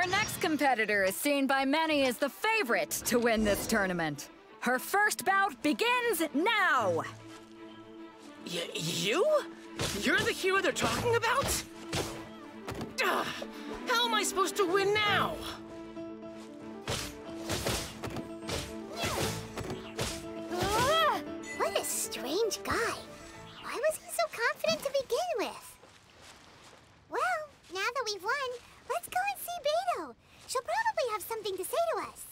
Our next competitor is seen by many as the favorite to win this tournament. Her first bout begins now! You? You're the hero they're talking about? Ugh, how am I supposed to win now? What a strange guy. Why was he so confident to begin with? Well, now that we've won, let's go and see Beto. She'll probably have something to say to us.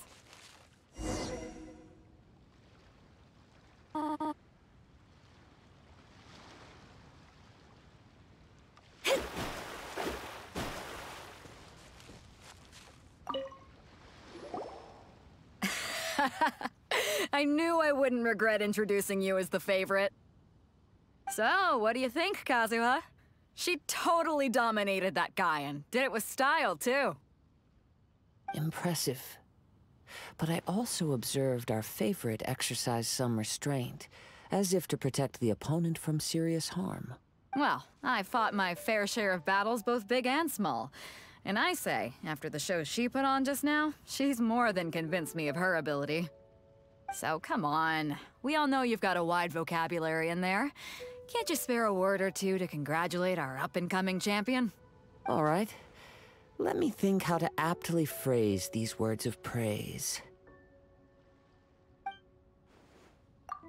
I knew I wouldn't regret introducing you as the favorite. So, what do you think, Kazuha? She totally dominated that guy and did it with style, too. Impressive. But I also observed our favorite exercise some restraint, as if to protect the opponent from serious harm. Well, I fought my fair share of battles, both big and small. And I say, after the show she put on just now, she's more than convinced me of her ability. So come on, we all know you've got a wide vocabulary in there. Can't you spare a word or two to congratulate our up-and-coming champion? All right. Let me think how to aptly phrase these words of praise.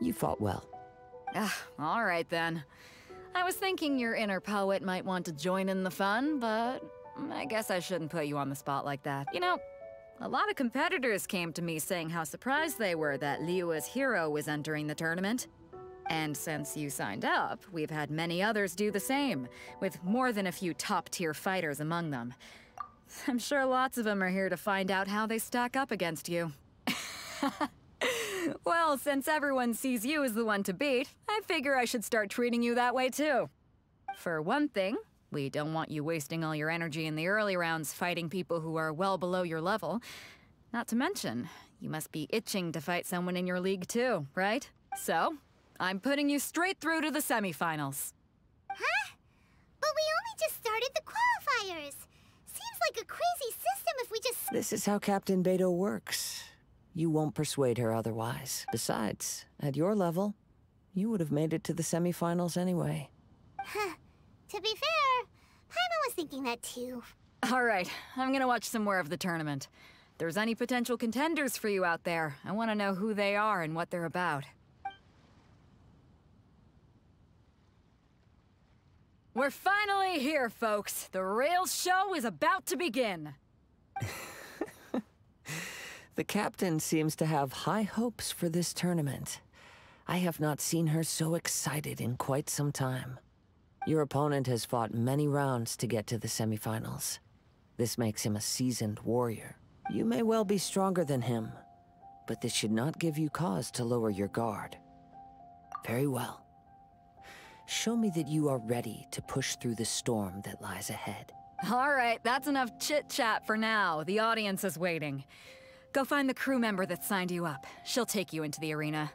You fought well. All right then. I was thinking your inner poet might want to join in the fun, but I guess I shouldn't put you on the spot like that. You know, a lot of competitors came to me saying how surprised they were that Liyue's hero was entering the tournament. And since you signed up, we've had many others do the same, with more than a few top-tier fighters among them. I'm sure lots of them are here to find out how they stack up against you. Well, since everyone sees you as the one to beat, I figure I should start treating you that way too. For one thing, we don't want you wasting all your energy in the early rounds fighting people who are well below your level. Not to mention, you must be itching to fight someone in your league too, right? So, I'm putting you straight through to the semifinals. Huh? But we only just started the qualifiers. Seems like a crazy system if we just... This is how Captain Beto works. You won't persuade her otherwise. Besides, at your level, you would have made it to the semifinals anyway. Huh. To be fair, Paimon was thinking that too. All right, I'm gonna watch some more of the tournament. If there's any potential contenders for you out there, I want to know who they are and what they're about. We're finally here, folks. The real show is about to begin. The captain seems to have high hopes for this tournament. I have not seen her so excited in quite some time. Your opponent has fought many rounds to get to the semifinals. This makes him a seasoned warrior. You may well be stronger than him, but this should not give you cause to lower your guard. Very well. Show me that you are ready to push through the storm that lies ahead. All right, that's enough chit-chat for now. The audience is waiting. Go find the crew member that signed you up. She'll take you into the arena.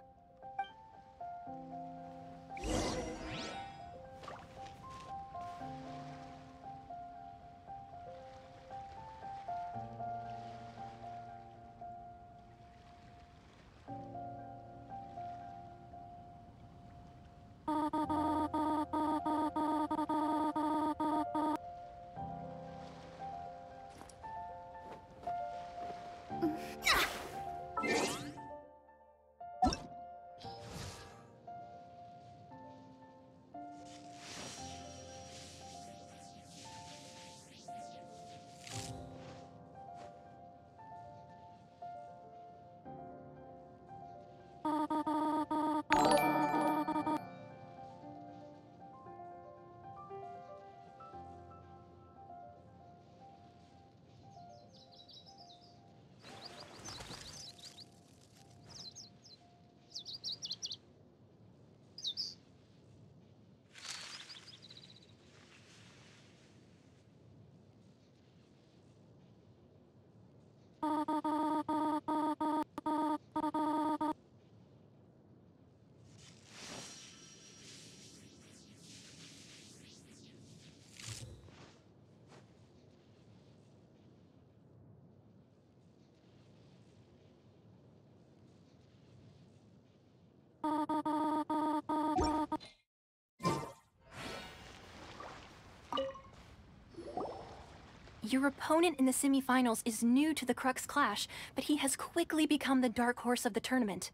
Your opponent in the semifinals is new to the Crux Clash, but he has quickly become the dark horse of the tournament.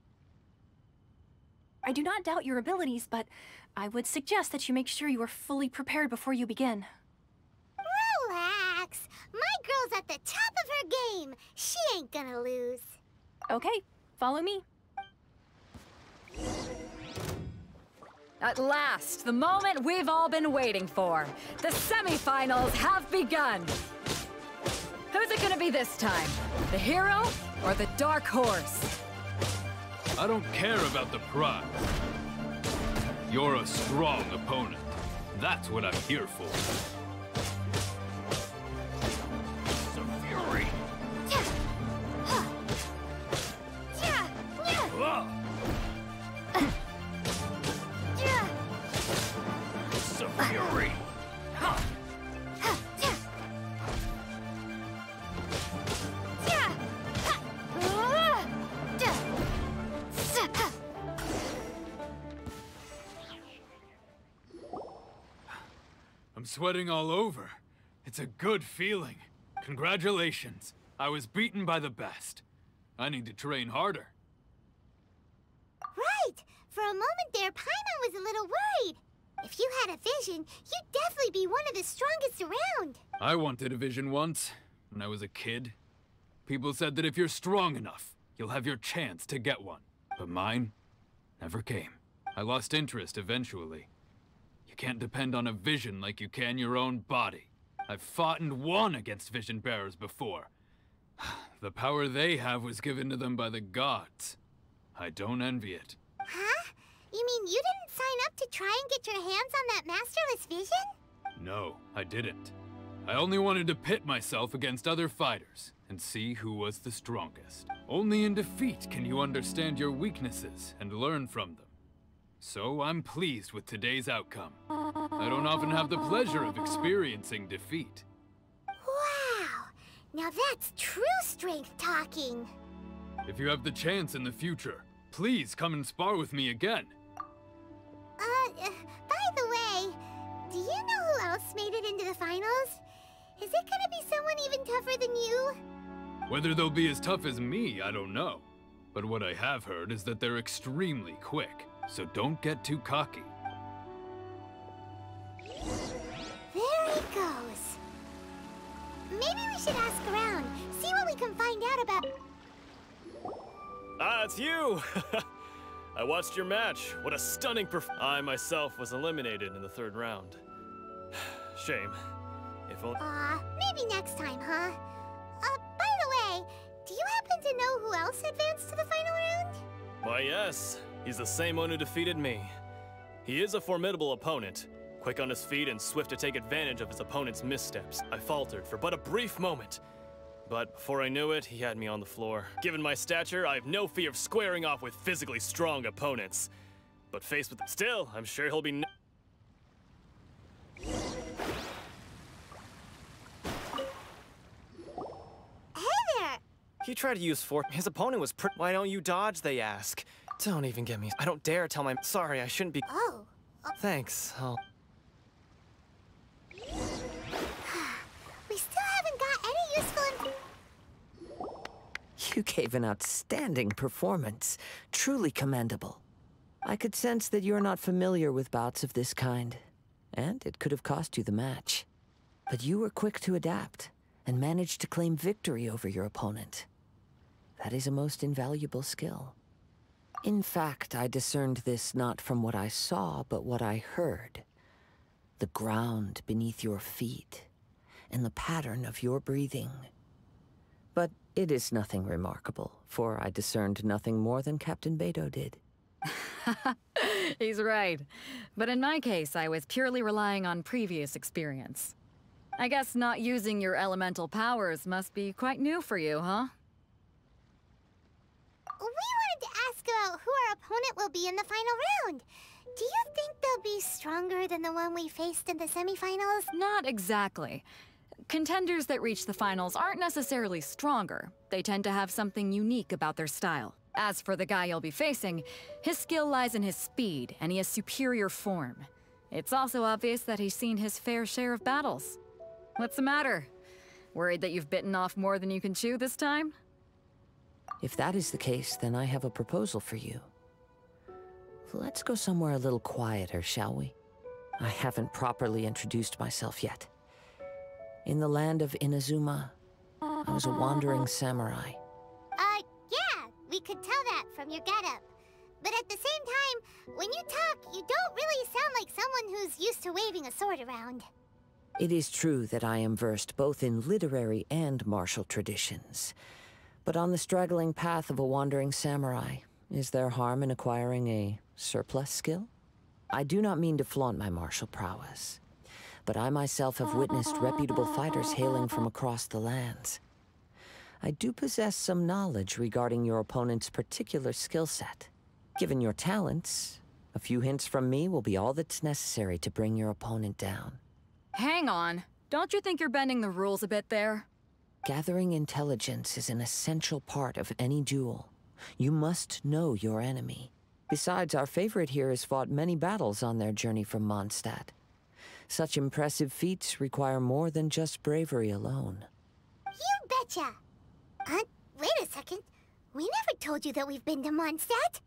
I do not doubt your abilities, but I would suggest that you make sure you are fully prepared before you begin. Relax. My girl's at the top of her game. She ain't gonna lose. Okay, follow me. At last, the moment we've all been waiting for. The semifinals have begun. Who's it gonna be this time? The hero or the dark horse? I don't care about the prize. You're a strong opponent. That's what I'm here for. Some fury. Some fury. I'm sweating all over. It's a good feeling. Congratulations. I was beaten by the best. I need to train harder. Right. For a moment there, Paimon was a little worried. If you had a vision, you'd definitely be one of the strongest around. I wanted a vision once, when I was a kid. People said that if you're strong enough, you'll have your chance to get one. But mine never came. I lost interest eventually. You can't depend on a vision like you can your own body. I've fought and won against vision bearers before. The power they have was given to them by the gods. I don't envy it. Huh? You mean you didn't sign up to try and get your hands on that masterless vision? No, I didn't. I only wanted to pit myself against other fighters and see who was the strongest. Only in defeat can you understand your weaknesses and learn from them. So I'm pleased with today's outcome. I don't often have the pleasure of experiencing defeat. Wow! Now that's true strength talking. If you have the chance in the future, please come and spar with me again. By the way, do you know who else made it into the finals? Is it gonna be someone even tougher than you? Whether they'll be as tough as me, I don't know. But what I have heard is that they're extremely quick, so don't get too cocky. There he goes. Maybe we should ask around, see what we can find out about... Ah, it's you! I watched your match. What a stunning I myself was eliminated in the 3rd round. Shame. If only... maybe next time, huh? By the way, do you happen to know who else advanced to the final round? Why, yes. He's the same one who defeated me. He is a formidable opponent, quick on his feet and swift to take advantage of his opponent's missteps. I faltered for but a brief moment, but before I knew it, he had me on the floor. Given my stature, I have no fear of squaring off with physically strong opponents. But faced with... Still, I'm sure he'll be... Hey there! He tried to use force. His opponent was Why don't you dodge, they ask. Don't even get me. I don't dare tell my... Sorry, I shouldn't be... Oh. Thanks, I'll... We still haven't got any useful... You gave an outstanding performance. Truly commendable. I could sense that you're not familiar with bouts of this kind, and it could have cost you the match. But you were quick to adapt, and managed to claim victory over your opponent. That is a most invaluable skill. In fact, I discerned this not from what I saw, but what I heard. The ground beneath your feet, and the pattern of your breathing. But it is nothing remarkable, for I discerned nothing more than Captain Beto did. He's right. But in my case, I was purely relying on previous experience. I guess not using your elemental powers must be quite new for you, huh? We wanted to ask about who our opponent will be in the final round. Do you think they'll be stronger than the one we faced in the semifinals? Not exactly. Contenders that reach the finals aren't necessarily stronger. They tend to have something unique about their style. As for the guy you'll be facing, his skill lies in his speed, and he has superior form. It's also obvious that he's seen his fair share of battles. What's the matter? Worried that you've bitten off more than you can chew this time? If that is the case, then I have a proposal for you. Let's go somewhere a little quieter, shall we? I haven't properly introduced myself yet. In the land of Inazuma, I was a wandering samurai. Yeah, we could tell that from your getup. But at the same time, when you talk, you don't really sound like someone who's used to waving a sword around. It is true that I am versed both in literary and martial traditions. But on the straggling path of a wandering samurai, is there harm in acquiring a surplus skill? I do not mean to flaunt my martial prowess, but I myself have witnessed reputable fighters hailing from across the lands. I do possess some knowledge regarding your opponent's particular skill set. Given your talents, a few hints from me will be all that's necessary to bring your opponent down. Hang on. Don't you think you're bending the rules a bit there? Gathering intelligence is an essential part of any duel. You must know your enemy. Besides, our favorite here has fought many battles on their journey from Mondstadt. Such impressive feats require more than just bravery alone. You betcha! Wait a second. We never told you that we've been to Mondstadt.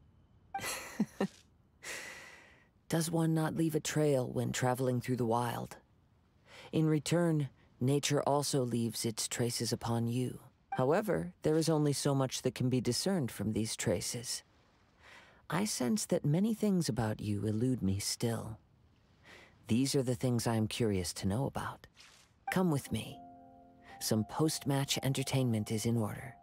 Does one not leave a trail when traveling through the wild? In return, nature also leaves its traces upon you. However, there is only so much that can be discerned from these traces. I sense that many things about you elude me still. These are the things I am curious to know about. Come with me. Some post-match entertainment is in order.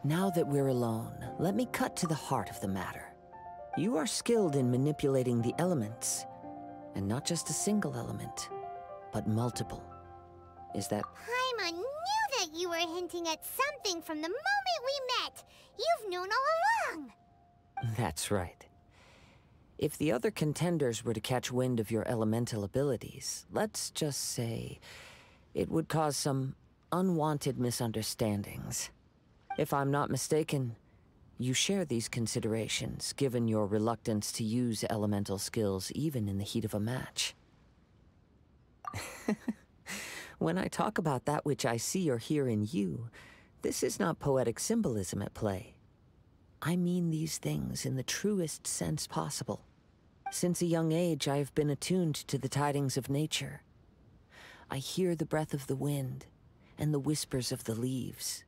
Now that we're alone, let me cut to the heart of the matter. You are skilled in manipulating the elements, and not just a single element, but multiple. Is that... Paimon knew that you were hinting at something from the moment we met. You've known all along. That's right. If the other contenders were to catch wind of your elemental abilities, let's just say it would cause some unwanted misunderstandings. If I'm not mistaken, you share these considerations, given your reluctance to use elemental skills even in the heat of a match. When I talk about that which I see or hear in you, this is not poetic symbolism at play. I mean these things in the truest sense possible. Since a young age, I have been attuned to the tidings of nature. I hear the breath of the wind and the whispers of the leaves.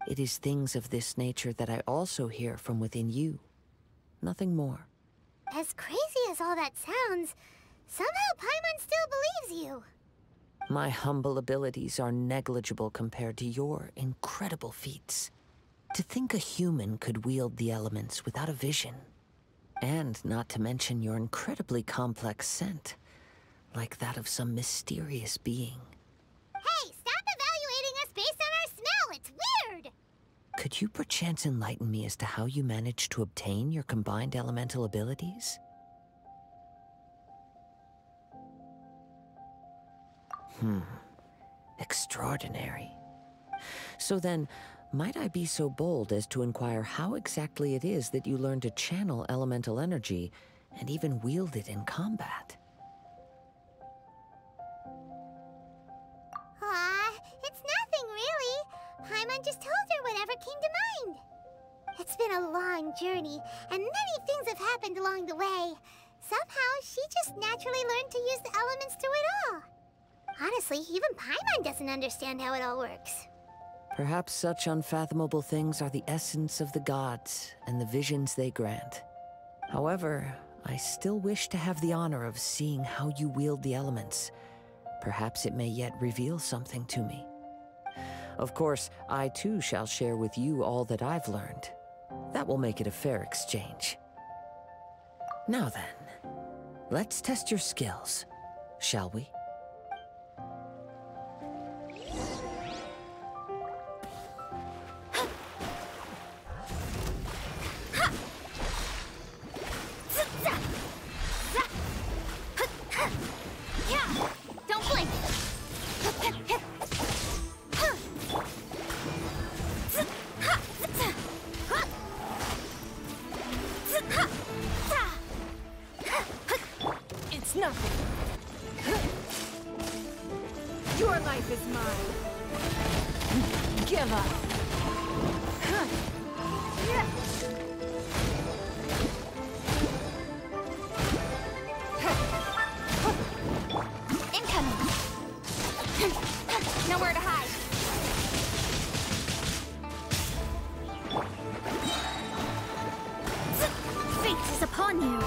It is things of this nature that I also hear from within you. Nothing more. As crazy as all that sounds, somehow Paimon still believes you. My humble abilities are negligible compared to your incredible feats. To think a human could wield the elements without a vision. And not to mention your incredibly complex scent, like that of some mysterious being. Hey, stop evaluating us based on our smell! It's weird! Could you perchance enlighten me as to how you managed to obtain your combined elemental abilities? Extraordinary. So then, might I be so bold as to inquire how exactly it is that you learn to channel elemental energy and even wield it in combat? It's nothing really. Paimon just told her whatever came to mind. It's been a long journey, and many things have happened along the way. Somehow, she just naturally learned to use the elements through it all. Honestly, even Paimon doesn't understand how it all works. Perhaps such unfathomable things are the essence of the gods and the visions they grant. However, I still wish to have the honor of seeing how you wield the elements. Perhaps it may yet reveal something to me. Of course, I too shall share with you all that I've learned. That will make it a fair exchange. Now then, let's test your skills, shall we? Your life is mine. Give up. Incoming. Nowhere to hide. Fate is upon you.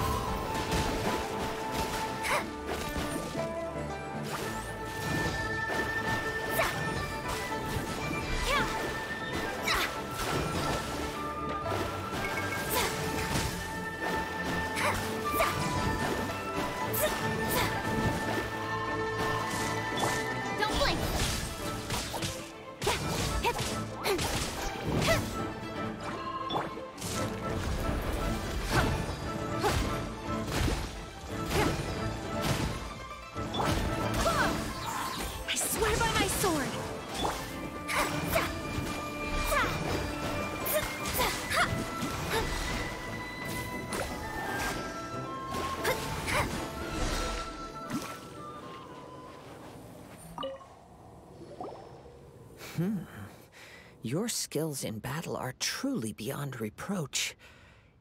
Your skills in battle are truly beyond reproach.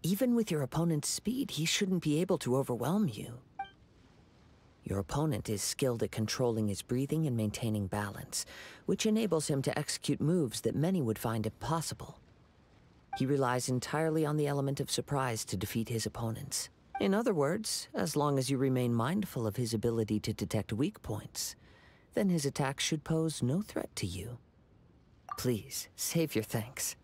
Even with your opponent's speed, he shouldn't be able to overwhelm you. Your opponent is skilled at controlling his breathing and maintaining balance, which enables him to execute moves that many would find impossible. He relies entirely on the element of surprise to defeat his opponents. In other words, as long as you remain mindful of his ability to detect weak points, then his attacks should pose no threat to you. Please, save your thanks.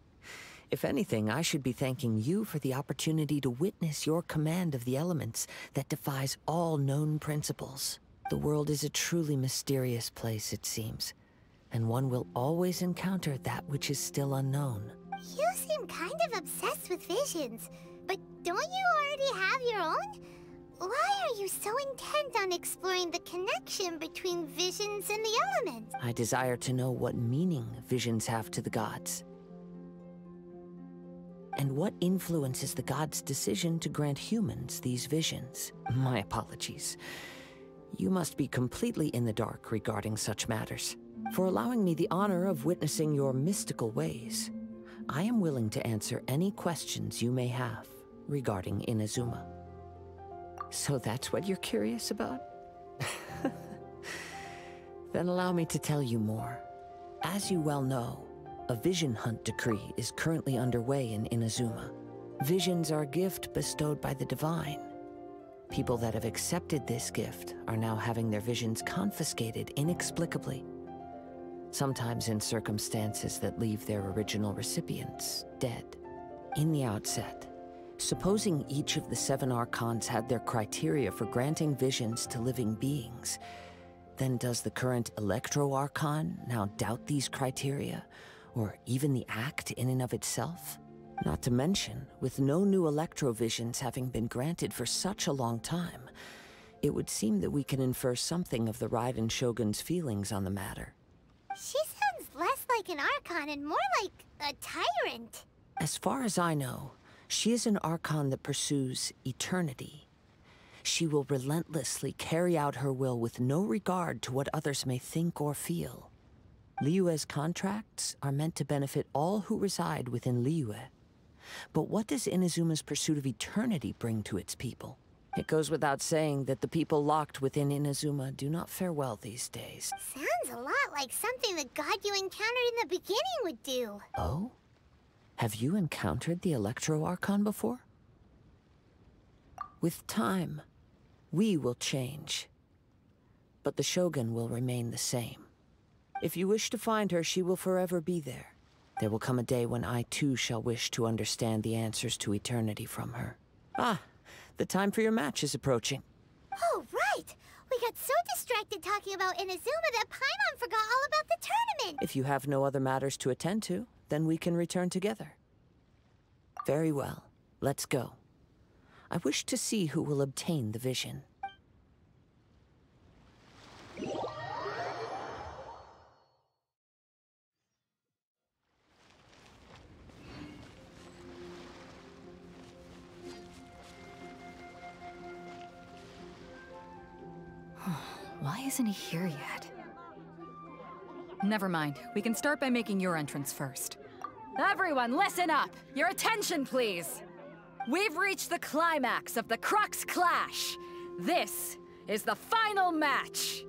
If anything, I should be thanking you for the opportunity to witness your command of the elements that defies all known principles. The world is a truly mysterious place, it seems, and one will always encounter that which is still unknown. You seem kind of obsessed with visions, but don't you already have your own? Why are you so intent on exploring the connection between visions and the elements? I desire to know what meaning visions have to the gods, and what influences the gods' decision to grant humans these visions. My apologies. You must be completely in the dark regarding such matters. For allowing me the honor of witnessing your mystical ways, I am willing to answer any questions you may have regarding Inazuma. So that's what you're curious about? Then allow me to tell you more. As you well know, a vision hunt decree is currently underway in Inazuma. Visions are a gift bestowed by the divine. People that have accepted this gift are now having their visions confiscated inexplicably, sometimes in circumstances that leave their original recipients dead. In the outset, supposing each of the 7 Archons had their criteria for granting visions to living beings, then does the current Electro-Archon now doubt these criteria, or even the act in and of itself? Not to mention, with no new Electro-visions having been granted for such a long time, it would seem that we can infer something of the Raiden Shogun's feelings on the matter. She sounds less like an Archon and more like a tyrant. As far as I know, she is an Archon that pursues eternity. She will relentlessly carry out her will with no regard to what others may think or feel. Liyue's contracts are meant to benefit all who reside within Liyue. But what does Inazuma's pursuit of eternity bring to its people? It goes without saying that the people locked within Inazuma do not fare well these days. Sounds a lot like something the god you encountered in the beginning would do. Oh? Have you encountered the Electro Archon before? With time, we will change. But the Shogun will remain the same. If you wish to find her, she will forever be there. There will come a day when I too shall wish to understand the answers to eternity from her. Ah, the time for your match is approaching. Oh, right! We got so distracted talking about Inazuma that Paimon forgot all about the tournament! If you have no other matters to attend to, then we can return together. Very well. Let's go. I wish to see who will obtain the vision. Why isn't he here yet? Never mind. We can start by making your entrance first. Everyone, listen up! Your attention, please! We've reached the climax of the Crux Clash! This is the final match!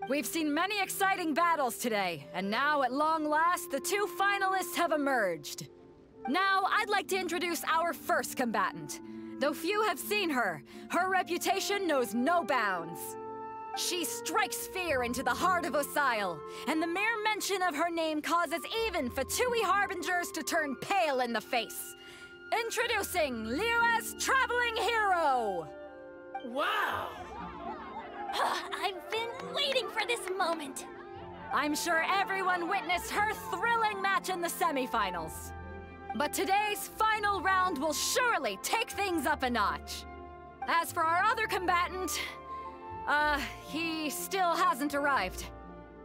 We've seen many exciting battles today, and now, at long last, the two finalists have emerged. Now, I'd like to introduce our first combatant. Though few have seen her, her reputation knows no bounds. She strikes fear into the heart of Osile, and the mere mention of her name causes even Fatui Harbingers to turn pale in the face. Introducing Liyue's Traveling Hero! Wow! I've been waiting for this moment. I'm sure everyone witnessed her thrilling match in the semifinals. But today's final round will surely take things up a notch. As for our other combatant, he still hasn't arrived.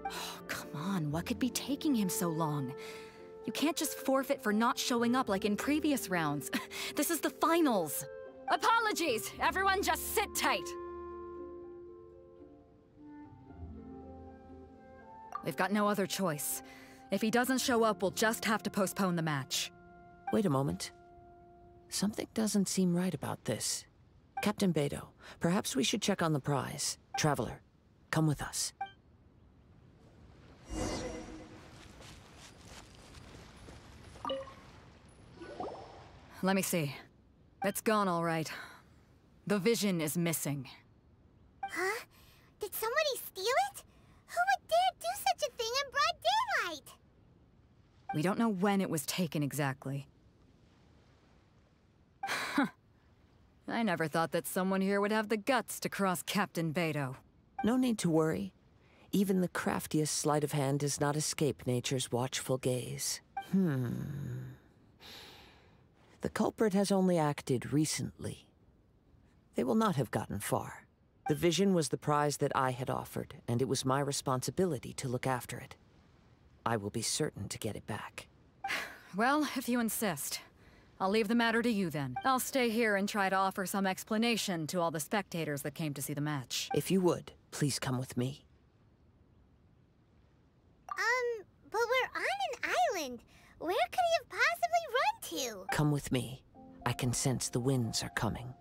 Oh, come on, what could be taking him so long? You can't just forfeit for not showing up like in previous rounds. This is the finals. Apologies, everyone just sit tight. We've got no other choice. If he doesn't show up, we'll just have to postpone the match. Wait a moment. Something doesn't seem right about this. Captain Beidou, perhaps we should check on the prize. Traveler, come with us. Let me see. It's gone all right. The vision is missing. Huh? Did somebody steal it? Who would dare do such a thing in broad daylight? We don't know when it was taken exactly. I never thought that someone here would have the guts to cross Captain Beidou. No need to worry. Even the craftiest sleight of hand does not escape nature's watchful gaze. The culprit has only acted recently. They will not have gotten far. The vision was the prize that I had offered, and it was my responsibility to look after it. I will be certain to get it back. Well, if you insist. I'll leave the matter to you then. I'll stay here and try to offer some explanation to all the spectators that came to see the match. If you would, please come with me. But we're on an island. Where could he have possibly run to? Come with me. I can sense the winds are coming.